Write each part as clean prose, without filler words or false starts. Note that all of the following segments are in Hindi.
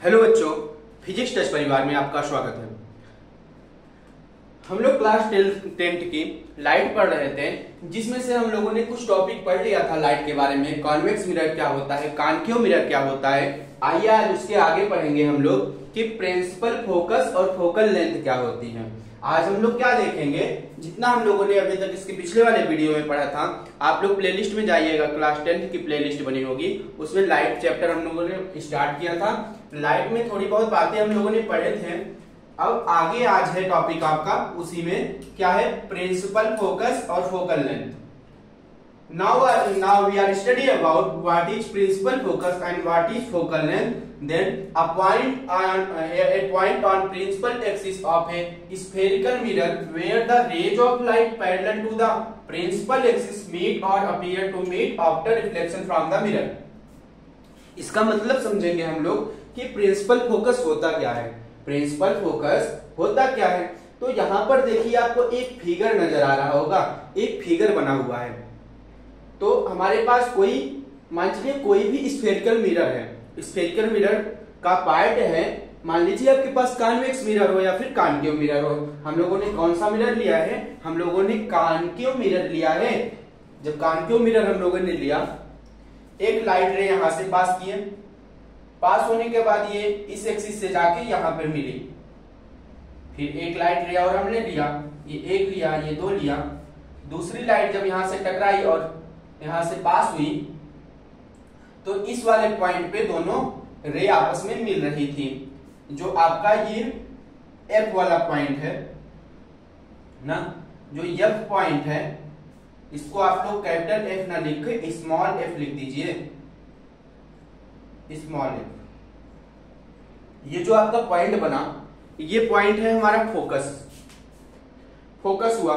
हेलो बच्चों, फिजिक्स टेस्ट परिवार में आपका स्वागत है। हम लोग क्लास 10th की लाइट पढ़ रहे थे, जिसमें से हम लोगों ने कुछ टॉपिक पढ़ लिया था लाइट के बारे में। कॉन्वेक्स मिरर क्या होता है, कॉन्केव मिरर क्या होता है। आइए आज उसके आगे पढ़ेंगे हम लोग कि प्रिंसिपल फोकस और फोकल लेंथ क्या होती है। आज हम लोग क्या देखेंगे, जितना हम लोगों ने अभी तक इसके पिछले वाले वीडियो में पढ़ा था, आप लोग प्लेलिस्ट में जाइएगा, क्लास 10th की प्लेलिस्ट बनी होगी, उसमें लाइट चैप्टर हम लोगों ने स्टार्ट किया था। लाइट में थोड़ी बहुत बातें हम लोगों ने पढ़े थे। अब आगे आज है टॉपिक आपका, उसी में क्या है, प्रिंसिपल फोकस और focal length. Now we are study about what is principal focus and what is focal length. Then a point on principal axis of a spherical mirror where the rays of light parallel to the principal axis meet or appear to meet after reflection from the mirror. इसका मतलब समझेंगे हम लोग कि प्रिंसिपल फोकस होता क्या है। प्रिंसिपल फोकस होता क्या है, तो यहाँ पर देखिए आपको एक फिगर नजर आ रहा होगा, एक फिगर बना हुआ है। तो हमारे पास कोई, मान लीजिए कोई भी स्फेरिकल मिरर है, स्फेरिकल मिरर का पार्ट है, मान लीजिए आपके पास कॉन्वेक्स मिरर हो या फिर कॉन्केव मिरर हो। हम लोगों ने कौन सा मिरर लिया है, हम लोगों ने कॉन्केव मिरर लिया है। जब कॉन्केव मिरर हम लोगों ने लिया, एक लाइट रे यहां से पास किए, पास होने के बाद ये इस एक्सिस से जाके यहां पर मिली, फिर एक लाइट रे और हमने लिया, ये एक लिया, ये दो लिया। दूसरी लाइट जब यहां से टकराई और यहां से पास हुई, तो इस वाले पॉइंट पे दोनों रे आपस में मिल रही थी। जो आपका ये एफ वाला पॉइंट है ना, जो एफ पॉइंट है, इसको आप लोग कैपिटल एफ ना लिख के स्मॉल एफ लिख दीजिए, स्मॉल एफ। ये जो आपका पॉइंट बना, ये पॉइंट है हमारा फोकस। फोकस हुआ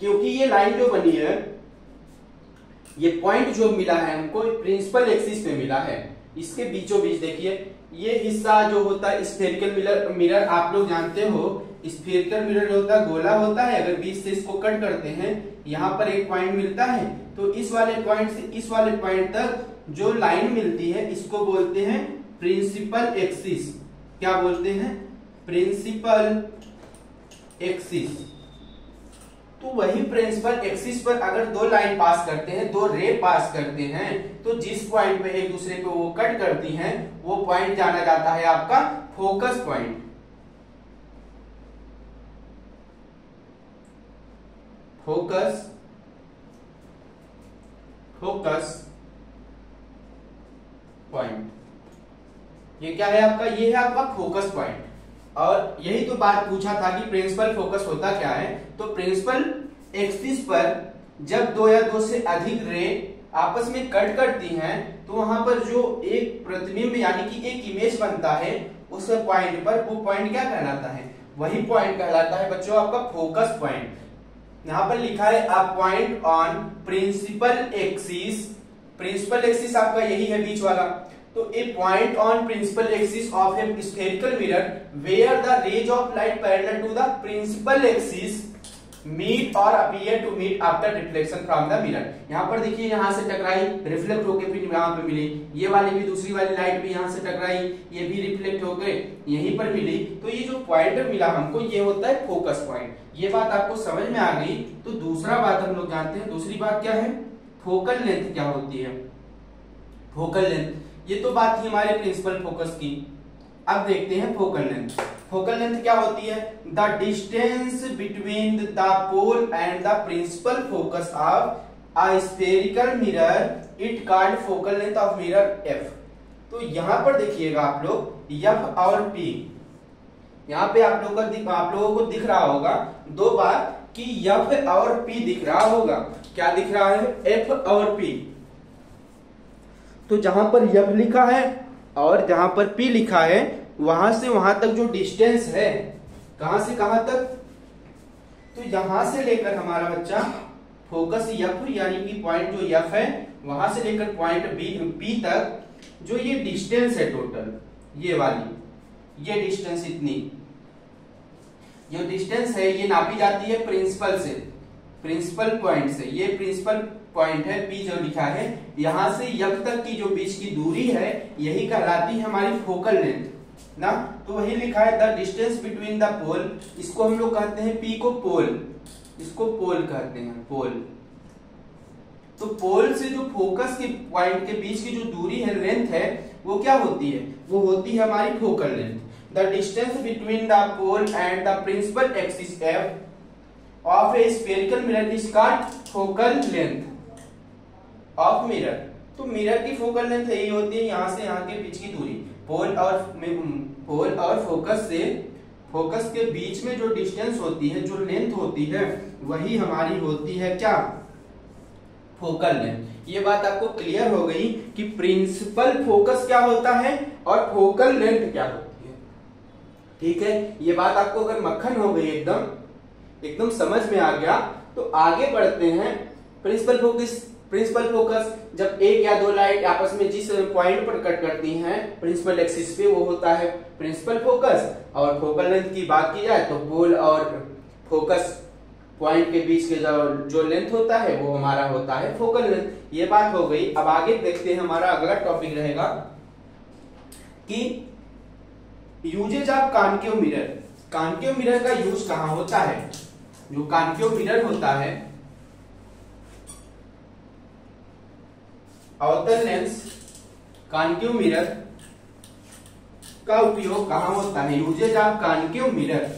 क्योंकि ये लाइन जो बनी है, ये पॉइंट जो मिला है हमको प्रिंसिपल एक्सिस पे मिला है। इसके बीचों बीच देखिए, ये हिस्सा जो होता है स्फेरिकल मिरर, आप लोग जानते हो स्फेरिकल मिरर जो होता है गोला होता है। अगर बीच से इसको कट करते हैं, यहाँ पर एक पॉइंट मिलता है, तो इस वाले पॉइंट से इस वाले पॉइंट तक जो लाइन मिलती है, इसको बोलते हैं प्रिंसिपल एक्सिस। क्या बोलते हैं, प्रिंसिपल एक्सिस। तो वही प्रिंसिपल एक्सिस पर अगर दो लाइन पास करते हैं, दो रे पास करते हैं, तो जिस पॉइंट पे एक दूसरे को वो कट करती हैं, वो पॉइंट जाना जाता है आपका फोकस पॉइंट। फोकस पॉइंट, ये क्या है आपका, ये है आपका फोकस पॉइंट। और यही तो बात पूछा था कि प्रिंसिपल फोकस होता क्या है। तो प्रिंसिपल एक्सिस पर जब दो या दो से अधिक रे आपस में कट करती हैं, तो वहां पर जो एक प्रतिबिंब यानी कि एक इमेज बनता है, उस पॉइंट पर, वो पॉइंट क्या कहलाता है, वही पॉइंट कहलाता है बच्चों आपका फोकस पॉइंट। यहां पर लिखा है a point on principal axis. Principal axis आपका यही है बीच वाला। तो a point on principal axis of a spherical mirror where the rays of light parallel to the principal axis meet और appear to meet after reflection from the mirror. यहाँ पर देखिए, यहाँ से टकराई, रिफ्लेक्ट होकर फिर यहाँ पे मिली, ये वाली भी, दूसरी वाली लाइट भी यहाँ से टकराई, ये भी रिफ्लेक्ट होकर यहीं पर मिली। तो ये जो पॉइंट मिला हमको, ये होता है फोकस पॉइंट। ये बात आपको समझ में आ गई। तो दूसरा बात हम लोग जानते हैं, दूसरी बात क्या है, फोकल लेंथ क्या होती है। फोकल लेंथ, ये तो बात थी हमारे प्रिंसिपल फोकस की। अब देखते हैं फोकल लेंथ। फोकल लेंथ क्या होती है, the distance between the pole and the principal focus of a spherical mirror, it called focal length of mirror F. तो यहां पर देखिएगा आप लोग, एफ और पी, यहाँ पे आप लोगों को दिख रहा होगा दो बार कि एफ और पी दिख रहा होगा। क्या दिख रहा है, एफ और पी। तो जहां पर एफ लिखा है और जहां पर पी लिखा है, वहां से वहां तक जो डिस्टेंस है, कहां से कहां तक, तो यहां से लेकर हमारा बच्चा फोकस एफ यानी कि पॉइंट जो एफ है, वहां से लेकर पॉइंट पी तक जो ये डिस्टेंस है टोटल, ये वाली, ये डिस्टेंस इतनी, जो डिस्टेंस है ये नापी जाती है प्रिंसिपल से, प्रिंसिपल पॉइंट से। ये प्रिंसिपल पॉइंट है, पी जो लिखा है, यहां से यक तक की जो बीच की दूरी है यही कहलाती है हमारी फोकल लेंथ ना। तो वही लिखा है द डिस्टेंस बिटवीन द पोल, इसको हम लोग कहते हैं पी को पोल, इसको पोल कहते हैं पोल। तो पोल से जो फोकस के पॉइंट के बीच की जो दूरी है, लेंथ है, वो क्या होती है, वो होती है हमारी focal length. The distance between the pole and the principal axis F of a spherical mirror is called focal length of mirror. तो मिरर की फोकल लेंथ यही होती है यहाँ से यहाँ के बीच की दूरी। पोल और फोकस के बीच में जो डिस्टेंस होती है, जो लेंथ होती है, वही हमारी होती है क्या, फोकल लेंथ। ये बात आपको क्लियर हो गई कि प्रिंसिपल फोकस क्या होता है और फोकल लेंथ क्या होती है। ठीक है, ये बात आपको अगर मक्खन हो गई, एकदम समझ में आ गया, तो आगे बढ़ते हैं। प्रिंसिपल फोकस जब एक या दो लाइट आपस में जिस पॉइंट पर कट करती हैं प्रिंसिपल एक्सिस पे, वो होता है प्रिंसिपल फोकस। और फोकल लेंथ की बात की जाए तो पोल और फोकस पॉइंट के बीच के जो लेंथ होता है वो हमारा होता है फोकल लेंथ। ये बात हो गई। अब आगे देखते हैं, हमारा अगला टॉपिक रहेगा कि usages of concave mirror. Concave mirror का यूज कहां होता है। जो कॉन्केव मिरर होता है, अवतल लेंस कॉन्केव मिरर का उपयोग कहां होता है। Usages of concave mirror,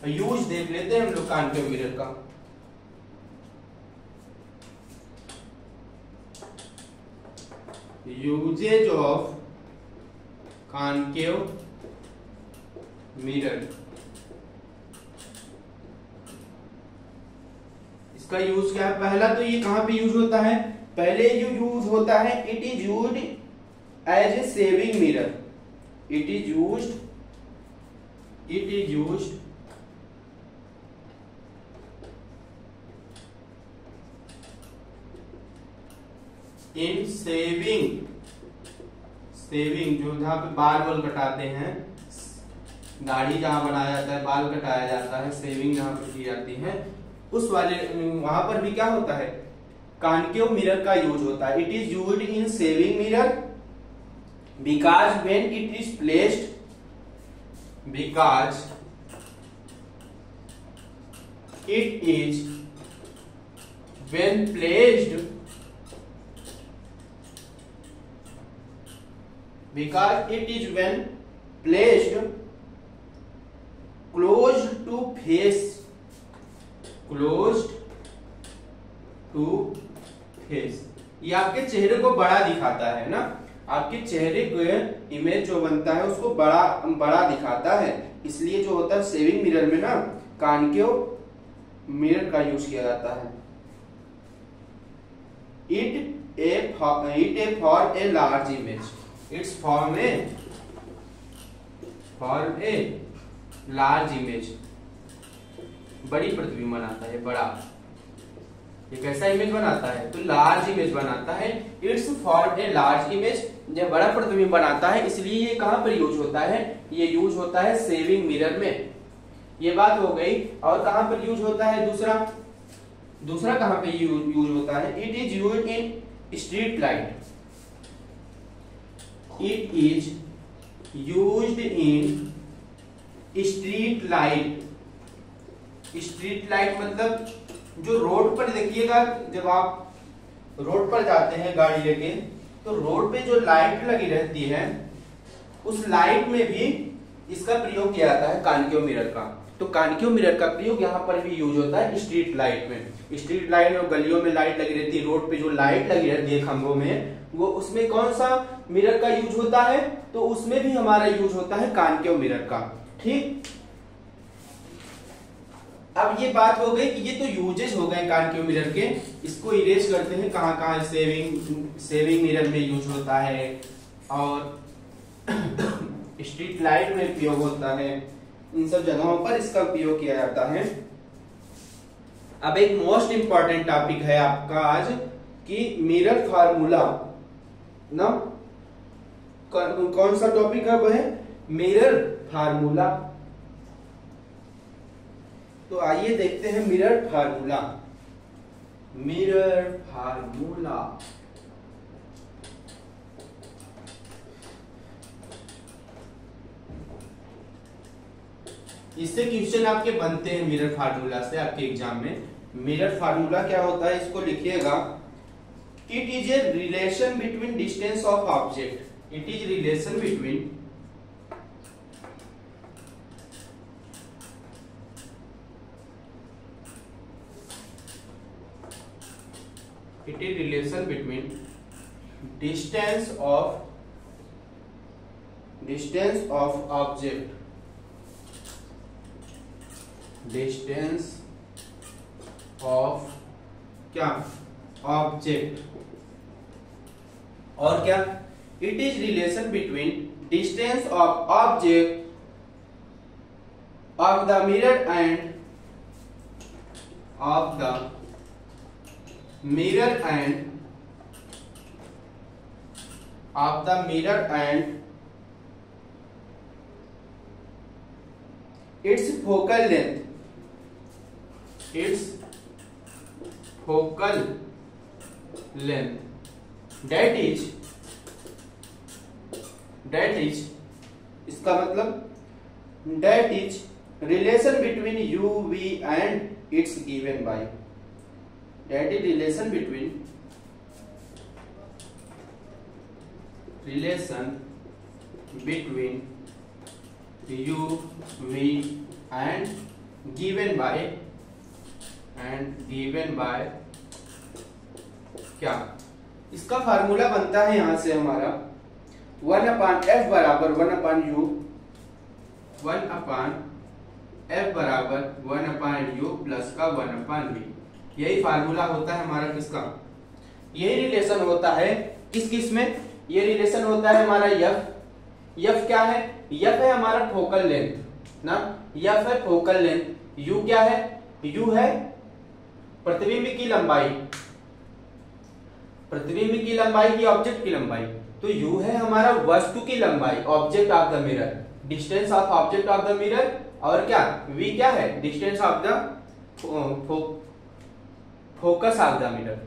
use देख लेते हैं हम लोग कॉन्केव मिरर का। यूजेज ऑफ कॉन्केव मिरर, इसका यूज क्या है। पहला तो ये कहां पे यूज होता है, पहले जो यूज होता है, it is used as a shaving mirror. It is used in shaving जो जहां पे बाल वाल कटाते हैं, दाढ़ी जहां बनाया जाता है, बाल कटाया जाता है, सेविंग जहां पे की जाती है, उस वाले वहां पर भी क्या होता है, कॉन्केव मिरर का यूज होता है। It is used in saving mirror because when it is placed, because it is when placed, because it is when placed close to face, ये आपके चेहरे को बड़ा दिखाता है ना, आपके चेहरे को इमेज जो बनता है उसको बड़ा दिखाता है। इसलिए जो होता है सेविंग मिरर में ना कॉन्केव मिरर का यूज किया जाता है। It A for a large image, it's form a large image, बड़ी प्रतिबिंब बनाता है, बड़ा। ये कैसा इमेज बनाता है, तो लार्ज इमेज बनाता है। It's for a large image, जब बड़ा प्रतिबिंब बनाता है, इसलिए ये कहां पर यूज होता है, ये यूज होता है सेविंग मिरर में। ये बात हो गई। और कहां पर यूज होता है, दूसरा कहां पे यूज होता है, it is use in street light. It is used in street light। Street light मतलब जो रोड पर देखिएगा, जब आप रोड पर जाते हैं गाड़ी लेके, तो रोड पे जो लाइट लगी रहती है, उस लाइट में भी इसका प्रयोग किया जाता है कॉन्केव मिरर का। तो कॉन्केव मिरर का प्रयोग यहाँ पर भी यूज होता है स्ट्रीट लाइट में। स्ट्रीट लाइट और गलियों में लाइट लगी रहती है, रोड पे जो लाइट लगी रहती है खंभों में, वो उसमें कौन सा मिरर का यूज होता है, तो उसमें भी हमारा यूज होता है कॉन्केव मिरर का। ठीक, अब ये बात हो गई कि ये तो यूजेस हो गए कॉन्केव मिरर के। इसको इरेज करते हैं, कहां कहां सेविंग मिरर में यूज होता है और स्ट्रीट लाइट में उपयोग होता है, इन सब जगहों पर इसका उपयोग किया जाता है। अब एक मोस्ट इंपॉर्टेंट टॉपिक है आपका आज कि मिरर फार्मूला ना, कौन सा टॉपिक है, वो है मिरर फार्मूला। तो आइए देखते हैं मिरर फार्मूला। Mirror formula. इससे क्वेश्चन आपके बनते हैं मिरर फार्मूला से आपके एग्जाम में। मिरर फार्मूला क्या होता है इसको लिखिएगा। It is a relation between distance of object. It is relation between distance of object, distance of क्या ऑब्जेक्ट, और क्या it is relation between distance of object of the mirror and its focal length, that is इसका मतलब that is relation between u v and its given by, that is relation between u v and given by क्या। इसका फार्मूला बनता है यहां से हमारा 1/f बराबर 1/u, 1/f बराबर 1/u प्लस का 1/v। यही फार्मूला होता है हमारा किसका, यही रिलेशन होता है किस में, ये रिलेशन होता है हमारा यफ क्या है, यफ है हमारा फोकल लेंथ ना, यफ है फोकल लेंथ, यू क्या है, यू है प्रतिबिंब की लंबाई, प्रतिबिंब की लंबाई की ऑब्जेक्ट की लंबाई, तो u है हमारा वस्तु की लंबाई, object of the mirror, distance of object of the mirror, और क्या v क्या है, distance of the focus of the mirror.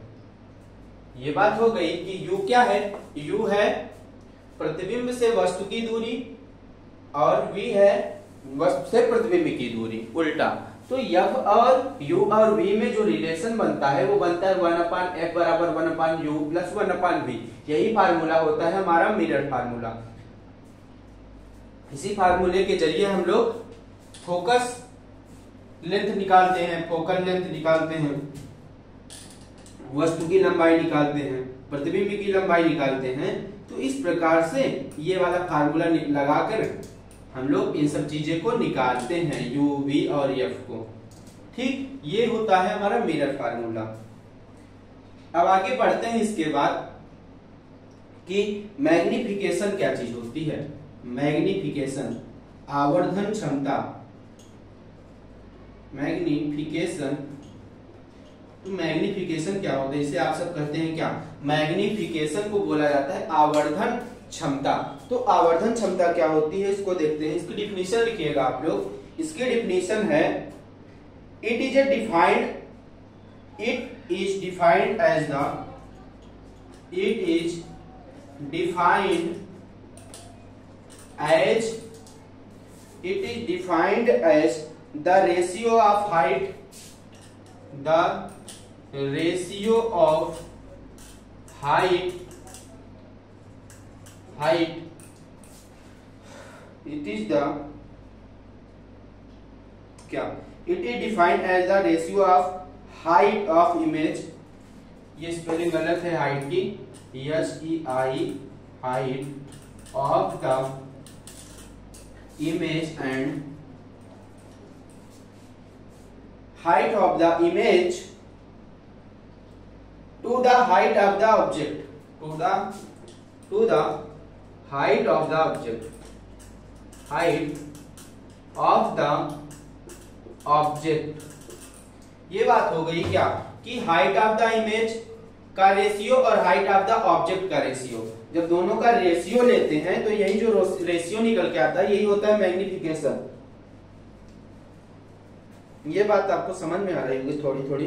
ये बात हो गई कि u क्या है, u है प्रतिबिंब से वस्तु की दूरी और v है वस्तु से प्रतिबिंब की दूरी, उल्टा। तो f और u और v में जो रिलेशन बनता है वो बनता है 1/f बराबर 1/u प्लस 1/v। यही फार्मूला होता है हमारा मिरर फार्मूला। इसी फार्मूले के जरिए हम लोग फोकस लेंथ निकालते हैं, फोकल लेंथ निकालते हैं, वस्तु की लंबाई निकालते हैं, प्रतिबिंब की लंबाई निकालते हैं। तो इस प्रकार से ये वाला फार्मूला लगाकर हम लोग इन सब चीजें को निकालते हैं, u v और f को। ठीक, ये होता है हमारा मिरर फार्मूला। अब आगे बढ़ते हैं इसके बाद कि मैग्निफिकेशन क्या चीज होती है। मैग्निफिकेशन, आवर्धन क्षमता, मैग्निफिकेशन। तो मैग्निफिकेशन क्या होता है, इसे आप सब कहते हैं क्या, मैग्निफिकेशन को बोला जाता है आवर्धन क्षमता। तो आवर्धन क्षमता क्या होती है इसको देखते हैं, इसकी डिफिनीशन लिखिएगा आप लोग। इसकी डिफिनीशन है it is defined as the ratio of height, it is the क्या, it is defined as the ratio of height of image, ये स्पेलिंग गलत है height की, SEI, height of the image and height of the image to the height of the object, to the height of the object, height of the object। ये बात हो गई क्या कि हाइट ऑफ द इमेज का रेशियो और हाइट ऑफ द ऑब्जेक्ट का रेशियो, जब दोनों का रेशियो लेते हैं तो यही जो रेशियो निकल के आता है यही होता है मैग्निफिकेशन। ये बात आपको समझ में आ रही होगी थोड़ी थोड़ी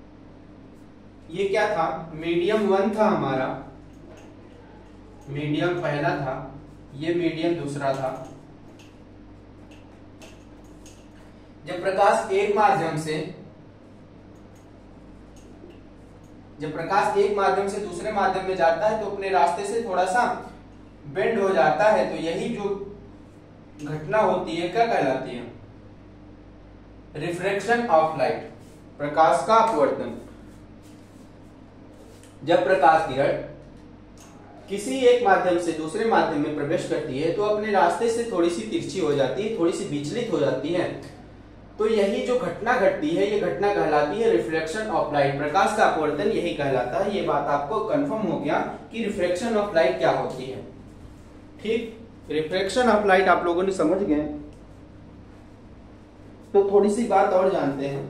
ये क्या था, मीडियम 1 था हमारा, मीडियम पहला था, ये मीडियम दूसरा था। जब प्रकाश एक माध्यम से दूसरे माध्यम में जाता है तो अपने रास्ते से थोड़ा सा बेंड हो जाता है, तो यही जो घटना होती है क्या कहलाती है, रिफ्रैक्शन ऑफ लाइट, प्रकाश का अपवर्तन। जब प्रकाश किरण किसी एक माध्यम से दूसरे माध्यम में प्रवेश करती है तो अपने रास्ते से थोड़ी सी तिरछी हो जाती है, थोड़ी सी विचलित हो जाती है, तो यही जो घटना घटती है ये घटना कहलाती है रिफ्लेक्शन ऑफ लाइट, प्रकाश का अपवर्तन यही कहलाता है। ये बात आपको कंफर्म हो गया कि रिफ्लेक्शन ऑफ लाइट क्या होती है। ठीक, रिफ्लेक्शन ऑफ लाइट आप लोगों ने समझ गए, तो थोड़ी सी बात और जानते हैं।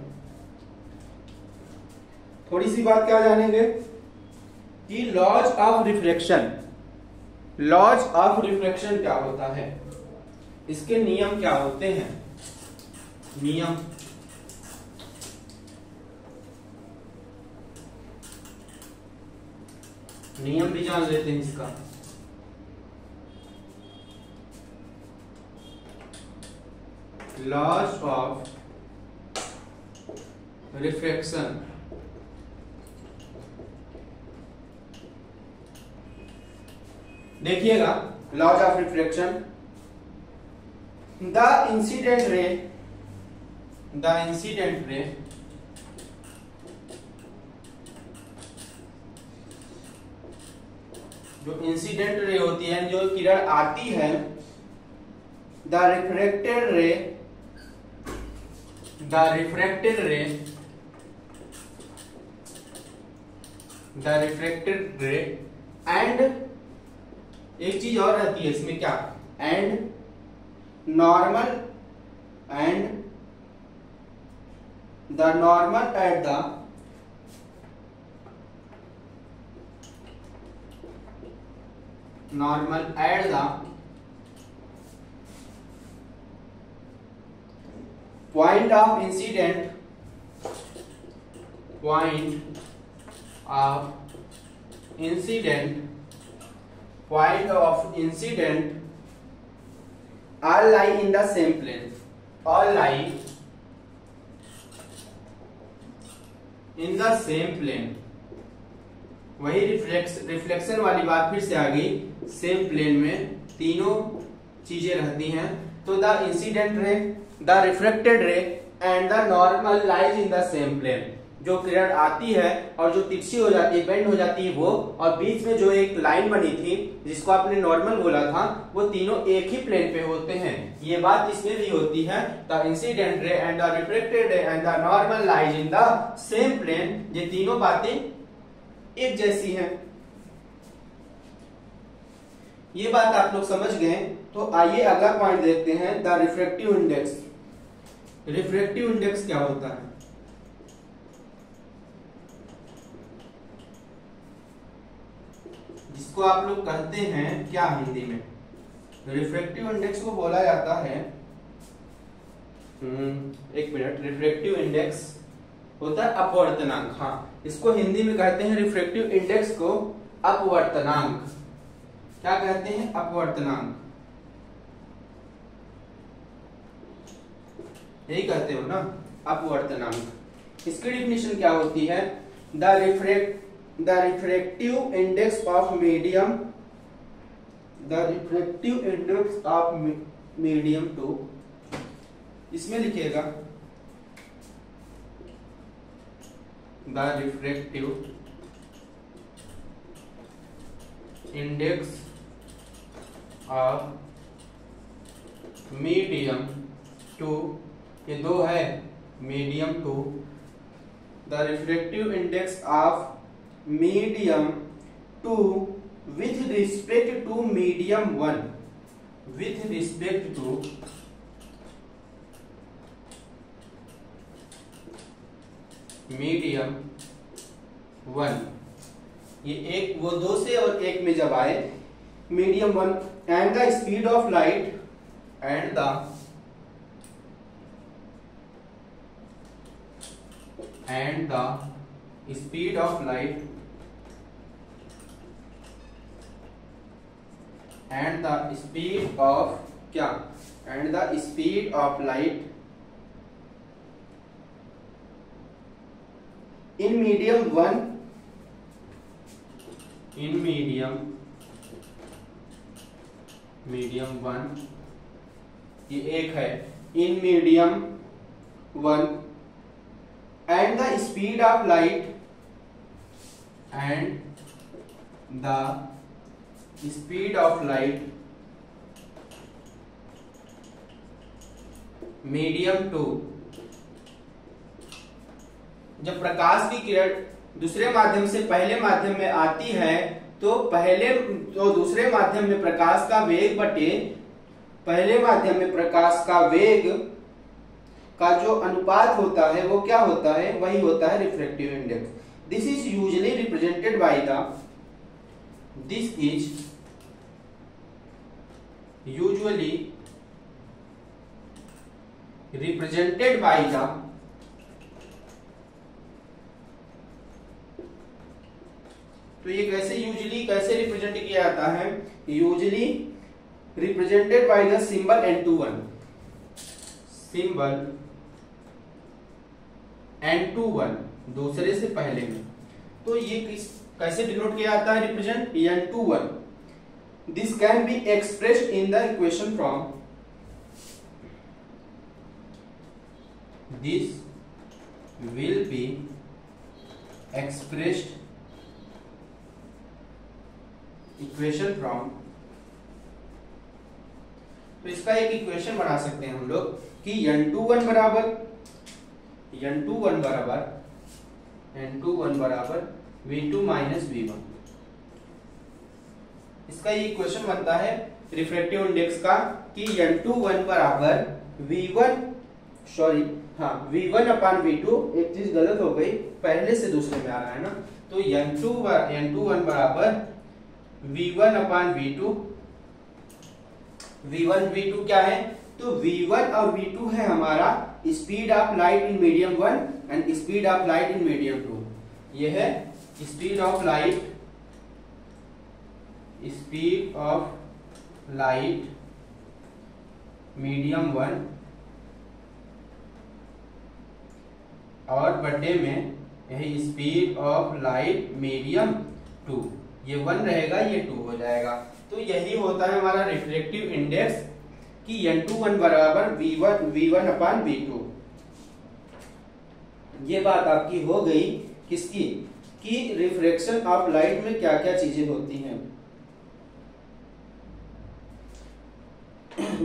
थोड़ी सी बात क्या जानेंगे कि laws of reflection, laws of reflection क्या होता है, इसके नियम क्या होते हैं, नियम भी जान लेते हैं इसका। लॉज ऑफ रिफ्रैक्शन, देखिएगा, laws of refraction, the incident ray जो इंसिडेंट रे होती है, जो किरण आती है, द रिफ्रैक्टेड रे एंड एक चीज और रहती है इसमें, क्या, and normal the normal at the point of incident all lie in the same plane, all lie in the same plane। वही रिफ्लेक्शन वाली बात फिर से आ गई, सेम प्लेन में तीनों चीजें रहती हैं। तो the incident ray, the reflected ray and the normal lies in the same plane, जो किरण आती है और जो तिरछी हो जाती है, बेंड हो जाती है वो, और बीच में जो एक लाइन बनी थी जिसको आपने नॉर्मल बोला था, वो तीनों एक ही प्लेन पे होते हैं। ये बात इसमें भी होती है, the incident ray and the reflected ray and the normal lies in the same plane, ये तीनों बातें एक जैसी हैं। ये बात आप लोग समझ गए, तो आइए अगला पॉइंट देखते हैं, the refractive index. Refractive index क्या होता है, जिसको आप लोग कहते हैं क्या हिंदी में, रिफ्रैक्टिव इंडेक्स को बोला जाता है, एक मिनट, रिफ्रैक्टिव इंडेक्स होता है अपवर्तनांक। हाँ, इसको हिंदी में कहते हैं, रिफ्रैक्टिव इंडेक्स को अपवर्तनांक। क्या कहते हैं, अपवर्तनांक, यही कहते हो ना, अपवर्तनांक। इसकी डिफिनेशन क्या होती है, the refractive index of medium, the refractive index of medium to, इसमें लिखिएगा the refractive index of medium to, ये दो है, medium to, the refractive index of medium 2 with respect to medium 1, with respect to medium 1, ये एक, वो दो से और एक में जब आए, medium 1 and the speed of light and the speed of light and the speed of क्या, and the speed of light in medium 1, in medium 1, ये एक है, in medium 1 and the speed of light medium 2। जब प्रकाश की किरण दूसरे माध्यम से पहले माध्यम में आती है तो दूसरे माध्यम में प्रकाश का वेग बटे पहले माध्यम में प्रकाश का वेग का जो अनुपात होता है वो क्या होता है, वही होता है refractive index. This is usually represented by the, this is usually represented by the, तो ये कैसे रिप्रेजेंट किया जाता है, usually represented by the symbol N21, symbol N21 दूसरे से पहले में। तो ये कैसे डिनोट किया जाता है, represent N21। This can be expressed in the equation from, this will be expressed equation from, तो इसका एक इक्वेशन बना सकते हैं हम लोग कि N21 बराबर V2 माइनस V1। इसका ये इक्वेशन बनता है रिफ्रैक्टिव इंडेक्स का कि N21 बराबर V1 अपान V2, एक चीज गलत हो गई, पहले से दूसरे में आ रहा है ना, तो N21 बराबर V1 अपान V2, V1 V2 क्या है, तो V1 और V2 है हमारा speed of light in medium 1 and speed of light in medium 2। ये है स्पीड ऑफ लाइट मीडियम 1 और बटे में यही स्पीड ऑफ लाइट मीडियम 2, ये 1 रहेगा, ये 2 हो जाएगा। तो यही होता है हमारा रिफ्रैक्टिव इंडेक्स कि N21 बराबर V1 अपान V2। ये बात आपकी हो गई किसकी, कि रिफ्रैक्शन ऑफ लाइट में क्या क्या चीजें होती हैं।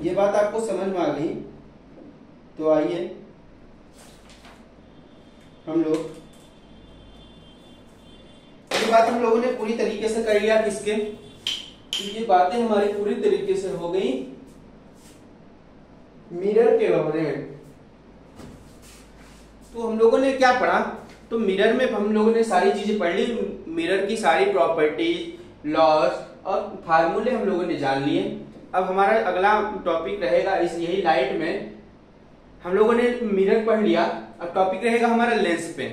ये बात आपको समझ में आ गई, तो आइए हम लोग, ये बात हम लोगों ने पूरी तरीके से कर लिया किसके, ये बातें हमारी पूरी तरीके से हो गई मिरर के बारे में। तो हम लोगों ने क्या पढ़ा, तो मिरर में हम लोगों ने सारी चीजें पढ़ ली, मिरर की सारी प्रॉपर्टीज, लॉज और फार्मूले हम लोगों ने जान लिए। अब हमारा अगला टॉपिक रहेगा यही लाइट में, हम लोगों ने मिरर पढ़ लिया, अब टॉपिक रहेगा हमारा लेंस पे।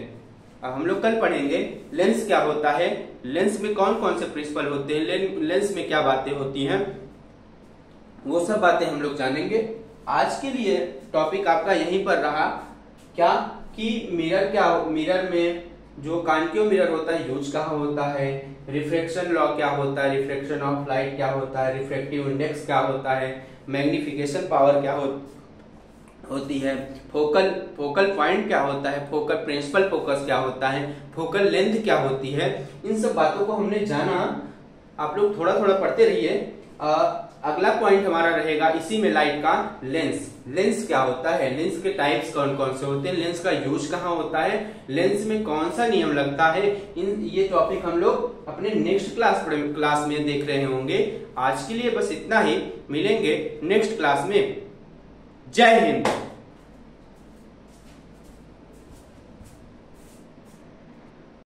अब हम लोग कल पढ़ेंगे लेंस क्या होता है, लेंस में कौन कौन से प्रिंसिपल होते हैं, लेंस में क्या बातें होती हैं, वो सब बातें हम लोग जानेंगे। आज के लिए टॉपिक आपका यहीं पर रहा, क्या कि मिरर में जो कॉन्केव मिरर होता है यूज कहाँ होता है, रिफ्रैक्शन लॉ क्या होता है, रिफ्रैक्शन ऑफ लाइट क्या होता है, रिफ्रैक्टिव इंडेक्स क्या होता है, मैग्निफिकेशन पावर क्या होती है, फोकल पॉइंट क्या होता है, फोकल प्रिंसिपल फोकस क्या होता है, फोकल लेंथ क्या होती है। इन सब बातों को हमने जाना, आप लोग थोड़ा थोड़ा पढ़ते रहिए। अगला पॉइंट हमारा रहेगा इसी में लाइट का लेंस। लेंस क्या होता है, लेंस के टाइप्स कौन कौन से होते हैं, लेंस का यूज कहाँ होता है, लेंस में कौन सा नियम लगता है, ये टॉपिक हम लोग अपने नेक्स्ट क्लास में देख रहे होंगे। आज के लिए बस इतना ही, मिलेंगे नेक्स्ट क्लास में। जय हिंद।